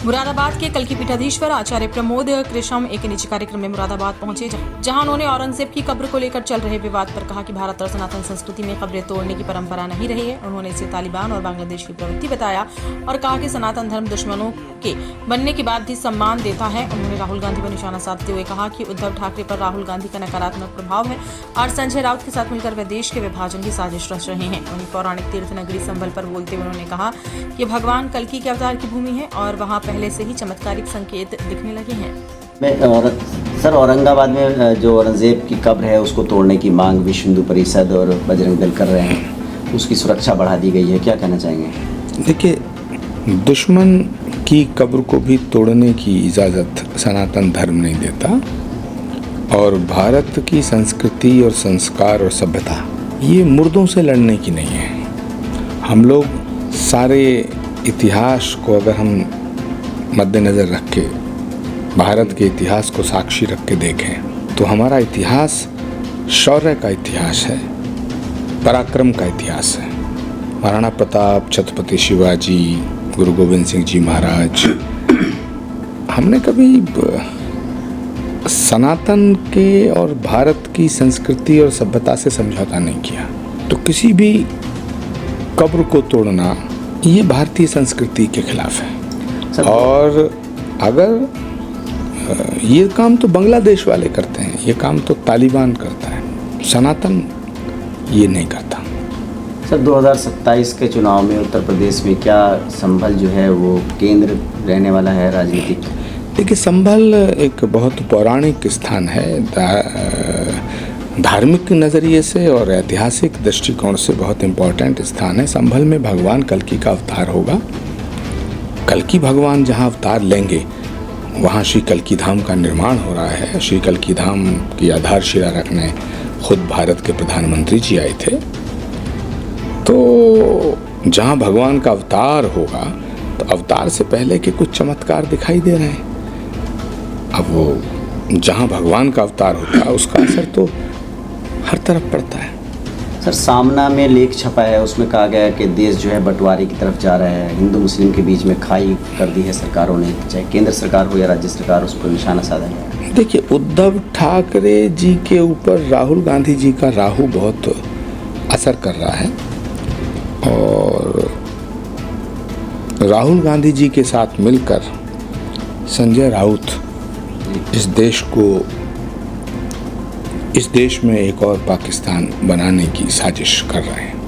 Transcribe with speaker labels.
Speaker 1: मुरादाबाद के कल की पीठाधीश्वर आचार्य प्रमोद कृष्णम एक निजी कार्यक्रम में मुरादाबाद पहुंचे, जहां उन्होंने औरंगजेब की कब्र को लेकर चल रहे विवाद पर कहा कि भारत और सनातन संस्कृति में कब्रें तोड़ने की परंपरा नहीं रही है। उन्होंने इसे तालिबान और बांग्लादेश की प्रवृत्ति बताया और कहा कि सनातन धर्म दुश्मनों के बनने के बाद भी सम्मान देता है। उन्होंने राहुल गांधी पर निशाना साधते हुए कहा कि उद्धव ठाकरे पर राहुल गांधी का नकारात्मक प्रभाव है और संजय राउत के साथ मिलकर वे देश के विभाजन की साजिश रच रहे हैं। वहीं पौराणिक तीर्थ नगरी संभल पर बोलते हुए उन्होंने कहा कि भगवान कल्कि के अवतार की भूमि है और वहां पहले से ही चमत्कारिक संकेत दिखने लगे हैं।
Speaker 2: सर, औरंगाबाद में जो औरंगजेब की कब्र है उसको तोड़ने की मांग विश्व हिंदू परिषद और बजरंग दल कर रहे हैं, उसकी सुरक्षा बढ़ा दी गई है, क्या कहना चाहेंगे?
Speaker 3: देखिए, दुश्मन की कब्र को भी तोड़ने की इजाज़त सनातन धर्म नहीं देता और भारत की संस्कृति और संस्कार और सभ्यता ये मुर्दों से लड़ने की नहीं है। हम लोग सारे इतिहास को अगर हम मद्देनज़र रख के भारत के इतिहास को साक्षी रख के देखें तो हमारा इतिहास शौर्य का इतिहास है, पराक्रम का इतिहास है। महाराणा प्रताप, छत्रपति शिवाजी, गुरु गोविंद सिंह जी महाराज, हमने कभी सनातन के और भारत की संस्कृति और सभ्यता से समझौता नहीं किया। तो किसी भी कब्र को तोड़ना ये भारतीय संस्कृति के खिलाफ है। और अगर ये काम तो बांग्लादेश वाले करते हैं, ये काम तो तालिबान करता है, सनातन ये नहीं करता।
Speaker 2: सर, 2027 के चुनाव में उत्तर प्रदेश में क्या संभल जो है वो केंद्र रहने वाला है राजनीतिक?
Speaker 3: देखिए, संभल एक बहुत पौराणिक स्थान है, धार्मिक नज़रिए से और ऐतिहासिक दृष्टिकोण से बहुत इम्पोर्टेंट स्थान है। संभल में भगवान कल्कि का अवतार होगा। कल्कि भगवान जहाँ अवतार लेंगे वहाँ श्री कल्कि धाम का निर्माण हो रहा है। श्री कल्कि धाम की आधारशिला रखने खुद भारत के प्रधानमंत्री जी आए थे। तो जहाँ भगवान का अवतार होगा तो अवतार से पहले के कुछ चमत्कार दिखाई दे रहे हैं। अब वो जहाँ भगवान का अवतार होता है उसका असर तो हर तरफ पड़ता है।
Speaker 2: सर, सामना में लेख छपा है, उसमें कहा गया है कि देश जो है बंटवारे की तरफ जा रहा है, हिंदू मुस्लिम के बीच में खाई कर दी है सरकारों ने, चाहे केंद्र सरकार हो या राज्य सरकार, उस पर निशाना साधा गया है।
Speaker 3: देखिए, उद्धव ठाकरे जी के ऊपर राहुल गांधी जी का राहु बहुत असर कर रहा है और राहुल गांधी जी के साथ मिलकर संजय राउत इस देश में एक और पाकिस्तान बनाने की साजिश कर रहे हैं।